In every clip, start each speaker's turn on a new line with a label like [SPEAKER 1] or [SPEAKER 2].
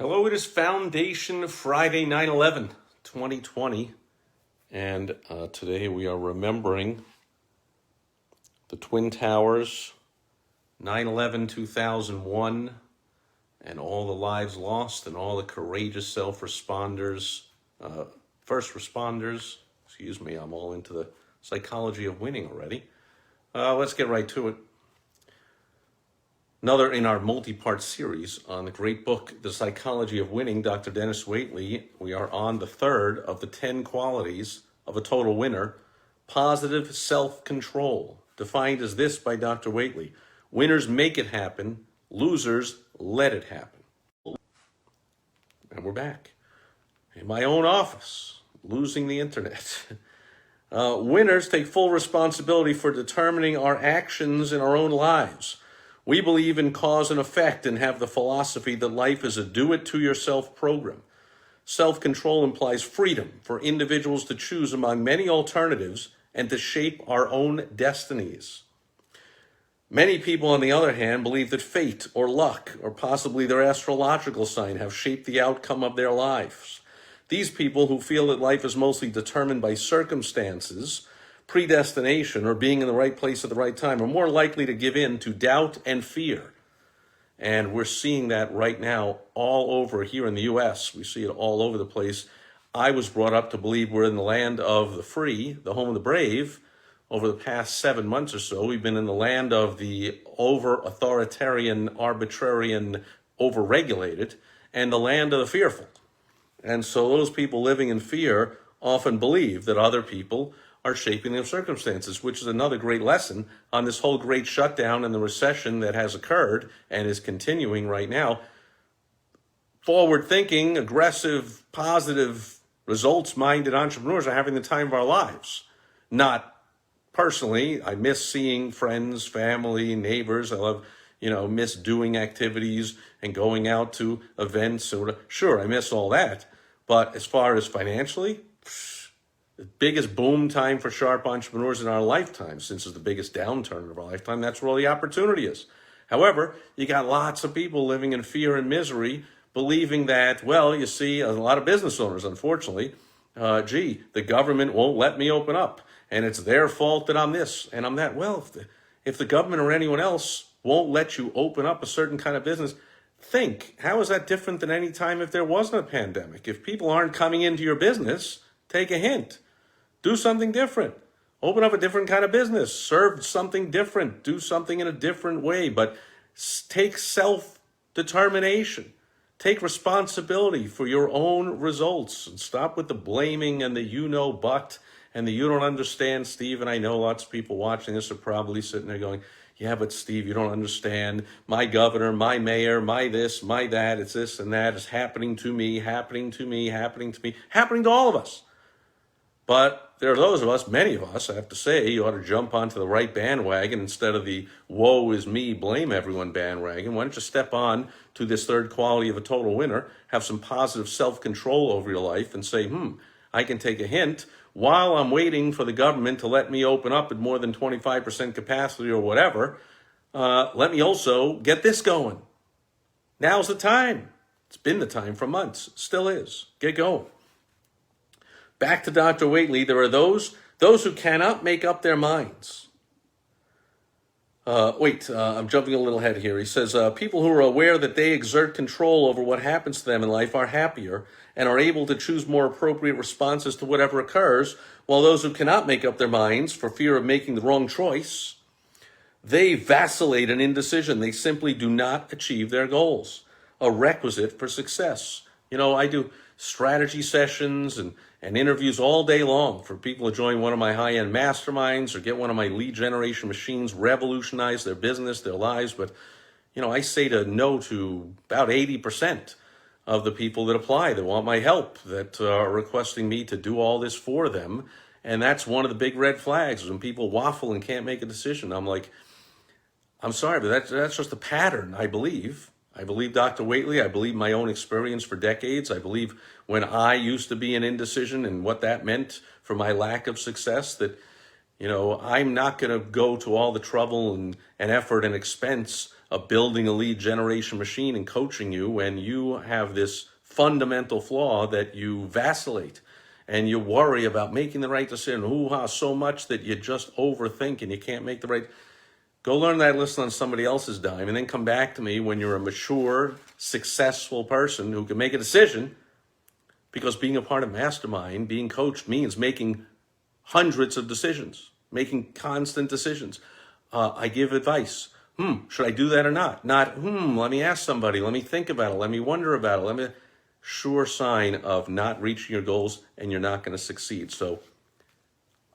[SPEAKER 1] Hello, it is Foundation Friday, 9/11, 2020, and today we are remembering the Twin Towers, 9/11, 2001, and all the lives lost and all the courageous self-responders, first responders, I'm all into the psychology of winning already. Let's get right to it. Another in our multi-part series on the great book, The Psychology of Winning, Dr. Dennis Waitley. We are on the third of the 10 qualities of a total winner, positive self-control, defined as this by Dr. Waitley. Winners make it happen, losers let it happen. And we're back in my own office, losing the internet. Winners take full responsibility for determining our actions in our own lives. We believe in cause and effect and have the philosophy that life is a do-it-to-yourself program. Self-control implies freedom for individuals to choose among many alternatives and to shape our own destinies. Many people, on the other hand, believe that fate or luck or possibly their astrological sign have shaped the outcome of their lives. These people who feel that life is mostly determined by circumstances, predestination, or being in the right place at the right time are more likely to give in to doubt and fear. And we're seeing that right now all over here in the U.S. We see it all over the place. I was brought up to believe we're in the land of the free, the home of the brave. Over the past 7 months or so, we've been in the land of the over-authoritarian, arbitrarian, over-regulated, and the land of the fearful. And so those people living in fear often believe that other people are shaping their circumstances, which is another great lesson on this whole great shutdown and the recession that has occurred and is continuing right now. Forward-thinking, aggressive, positive, results-minded entrepreneurs are having the time of our lives. Not personally. I miss seeing friends, family, neighbors. I love, miss doing activities and going out to events. Sure, I miss all that. But as far as financially, the biggest boom time for sharp entrepreneurs in our lifetime, since it's the biggest downturn of our lifetime, that's where all the opportunity is. However, you got lots of people living in fear and misery, believing that, you see, a lot of business owners, unfortunately, the government won't let me open up, and it's their fault that I'm this and I'm that. Well, if the government or anyone else won't let you open up a certain kind of business, think, how is that different than any time if there wasn't a pandemic? If people aren't coming into your business, take a hint. Do something different. Open up a different kind of business. Serve something different. Do something in a different way. But take self-determination. Take responsibility for your own results. And stop with the blaming and the but and the you don't understand, Steve. And I know lots of people watching this are probably sitting there going, yeah, but Steve, you don't understand. My governor, my mayor, my this, my that. It's this and that. It's happening to me, happening to me, happening to me, happening to all of us. But there are those of us, many of us, I have to say, you ought to jump onto the right bandwagon instead of the woe is me, blame everyone bandwagon. Why don't you step on to this third quality of a total winner, have some positive self-control over your life and say, I can take a hint while I'm waiting for the government to let me open up at more than 25% capacity or whatever. Let me also get this going. Now's the time. It's been the time for months. Still is. Get going. Back to Dr. Waitley, there are those who cannot make up their minds. I'm jumping a little ahead here. He says, people who are aware that they exert control over what happens to them in life are happier and are able to choose more appropriate responses to whatever occurs, while those who cannot make up their minds for fear of making the wrong choice, they vacillate in indecision. They simply do not achieve their goals, a requisite for success. I do strategy sessions and interviews all day long for people to join one of my high-end masterminds or get one of my lead generation machines, revolutionize their business, their lives. But, I say no to about 80% of the people that apply, that want my help, that are requesting me to do all this for them. And that's one of the big red flags, when people waffle and can't make a decision. I'm like, I'm sorry, but that's just a pattern, I believe. I believe Dr. Waitley. I believe my own experience for decades. I believe when I used to be in indecision and what that meant for my lack of success, that, I'm not going to go to all the trouble and effort and expense of building a lead generation machine and coaching you when you have this fundamental flaw that you vacillate and you worry about making the right decision, hoo-ha, so much that you just overthink and you can't make the right. Go learn that lesson on somebody else's dime and then come back to me when you're a mature, successful person who can make a decision, because being a part of mastermind, being coached means making hundreds of decisions, making constant decisions. I give advice. Should I do that or not? Not, let me ask somebody, let me think about it, let me wonder about it, sure sign of not reaching your goals, and you're not going to succeed. So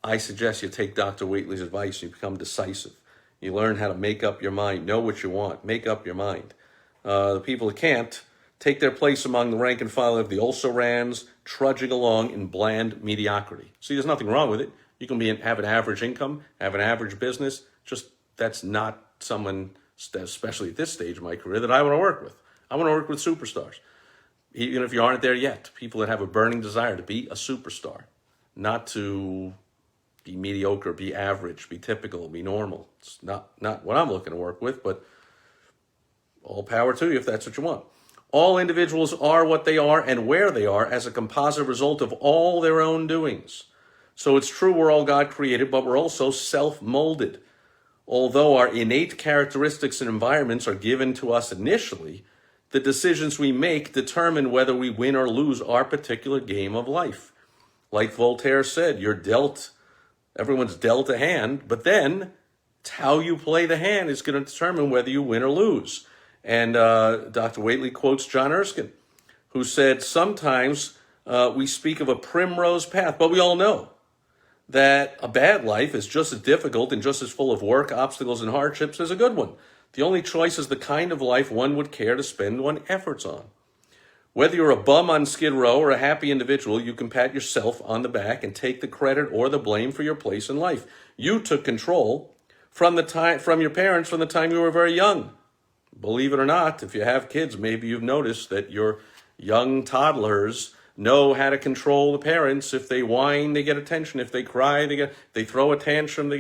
[SPEAKER 1] I suggest you take Dr. Waitley's advice, you become decisive. You learn how to make up your mind, know what you want, make up your mind. The people that can't take their place among the rank and file of the also-rans, trudging along in bland mediocrity. See, there's nothing wrong with it. You can have an average income, have an average business. Just that's not someone, especially at this stage of my career, that I want to work with. I want to work with superstars. Even if you aren't there yet, people that have a burning desire to be a superstar, not to be mediocre, be average, be typical, be normal. It's not what I'm looking to work with, but all power to you if that's what you want. All individuals are what they are and where they are as a composite result of all their own doings. So it's true we're all God created, but we're also self-molded. Although our innate characteristics and environments are given to us initially, the decisions we make determine whether we win or lose our particular game of life. Like Voltaire said, everyone's dealt a hand, but then it's how you play the hand is going to determine whether you win or lose. And Dr. Waitley quotes John Erskine, who said, sometimes we speak of a primrose path, but we all know that a bad life is just as difficult and just as full of work, obstacles, and hardships as a good one. The only choice is the kind of life one would care to spend one's efforts on. Whether you're a bum on Skid Row or a happy individual, you can pat yourself on the back and take the credit or the blame for your place in life. You took control from your parents from the time you were very young. Believe it or not, if you have kids, maybe you've noticed that your young toddlers know how to control the parents. If they whine, they get attention. If they cry, they throw a tantrum.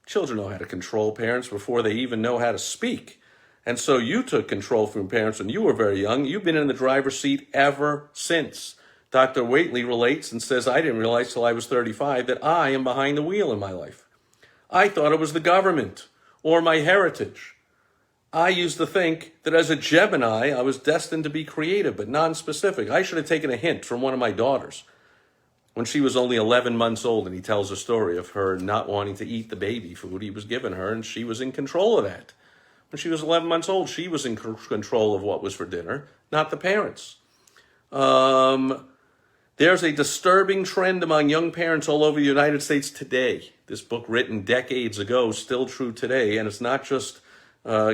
[SPEAKER 1] Children know how to control parents before they even know how to speak. And so you took control from parents when you were very young. You've been in the driver's seat ever since. Dr. Waitley relates and says, I didn't realize till I was 35 that I am behind the wheel in my life. I thought it was the government or my heritage. I used to think that as a Gemini, I was destined to be creative but non-specific. I should have taken a hint from one of my daughters when she was only 11 months old, and he tells a story of her not wanting to eat the baby food he was giving her, and she was in control of that. When she was 11 months old, she was in control of what was for dinner, not the parents. There's a disturbing trend among young parents all over the United States today. This book written decades ago, still true today, and it's not just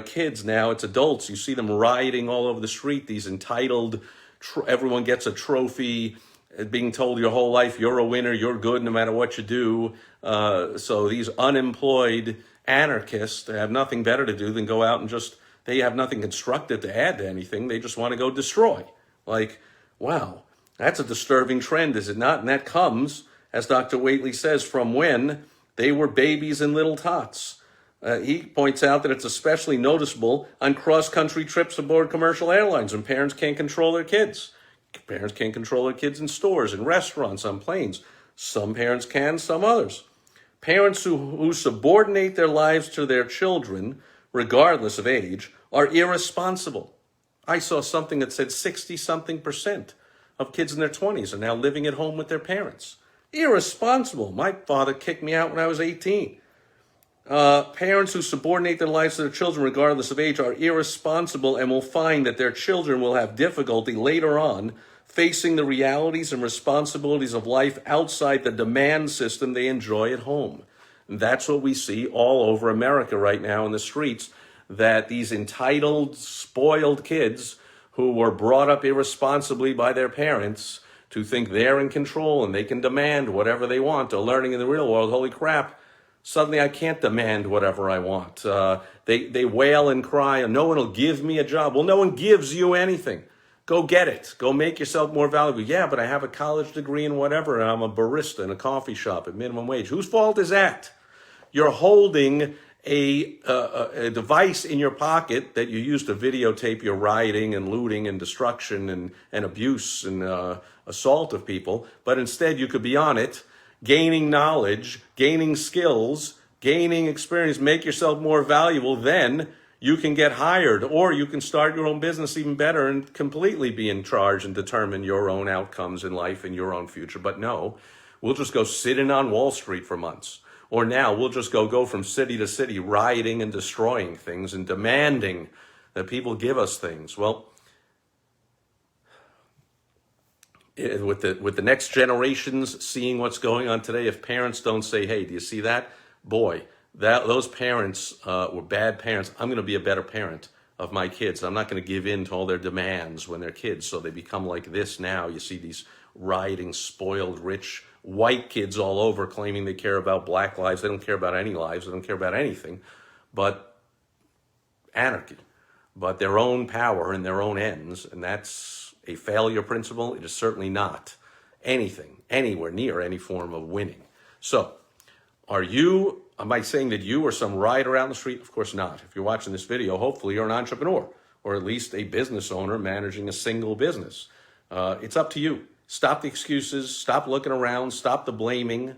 [SPEAKER 1] kids now, it's adults. You see them rioting all over the street, these entitled, everyone gets a trophy, being told your whole life you're a winner, you're good no matter what you do. So these unemployed anarchists have nothing better to do than go out and they have nothing constructive to add to anything. They just want to go destroy. Like, wow, that's a disturbing trend, is it not? And that comes, as Dr. Waitley says, from when they were babies and little tots. He points out that it's especially noticeable on cross-country trips aboard commercial airlines when parents can't control their kids. Parents can't control their kids in stores, in restaurants, on planes. Some parents can, some others. Parents who subordinate their lives to their children, regardless of age, are irresponsible. I saw something that said 60-something% of kids in their 20s are now living at home with their parents. Irresponsible. My father kicked me out when I was 18. Parents who subordinate their lives to their children regardless of age are irresponsible and will find that their children will have difficulty later on facing the realities and responsibilities of life outside the demand system they enjoy at home. And that's what we see all over America right now in the streets, that these entitled, spoiled kids who were brought up irresponsibly by their parents to think they're in control and they can demand whatever they want, are learning in the real world, holy crap, suddenly I can't demand whatever I want. They wail and cry, no one will give me a job. Well, no one gives you anything. Go get it. Go make yourself more valuable. Yeah, but I have a college degree in whatever, and I'm a barista in a coffee shop at minimum wage. Whose fault is that? You're holding a device in your pocket that you use to videotape your rioting and looting and destruction and abuse and assault of people, but instead you could be on it, gaining knowledge, gaining skills, gaining experience, make yourself more valuable. Then you can get hired, or you can start your own business even better and completely be in charge and determine your own outcomes in life and your own future. But no, we'll just go sitting on Wall Street for months. Or now we'll just go from city to city, rioting and destroying things and demanding that people give us things. Well, with the next generations seeing what's going on today, if parents don't say, hey, do you see that? Boy, those parents were bad parents. I'm going to be a better parent of my kids. I'm not going to give in to all their demands when they're kids, so they become like this now. You see these rioting, spoiled, rich, white kids all over claiming they care about black lives. They don't care about any lives. They don't care about anything but anarchy, but their own power and their own ends. And that's a failure principle. It is certainly not anything, anywhere near any form of winning. So am I saying that you are some rioter out on the street? Of course not. If you're watching this video, hopefully you're an entrepreneur, or at least a business owner managing a single business. It's up to you. Stop the excuses, stop looking around, stop the blaming,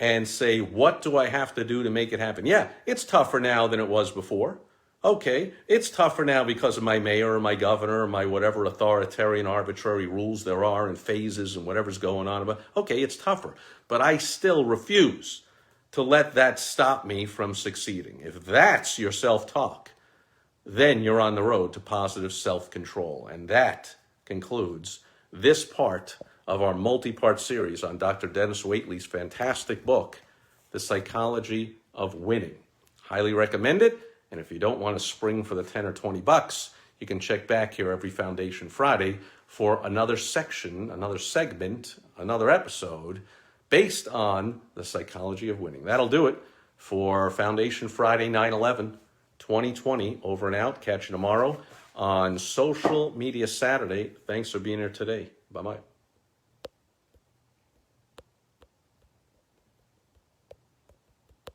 [SPEAKER 1] and say, what do I have to do to make it happen? Yeah, it's tougher now than it was before. Okay, it's tougher now because of my mayor or my governor or my whatever authoritarian, arbitrary rules there are and phases and whatever's going on. But okay, it's tougher. But I still refuse to let that stop me from succeeding. If that's your self-talk, then you're on the road to positive self-control. And that concludes this part of our multi-part series on Dr. Dennis Waitley's fantastic book, The Psychology of Winning. Highly recommend it. And if you don't want to spring for the 10 or 20 bucks, you can check back here every Foundation Friday for another section, another segment, another episode based on the psychology of winning. That'll do it for Foundation Friday 9/11/2020. Over and out. Catch you tomorrow on Social Media Saturday. Thanks for being here today. Bye-bye.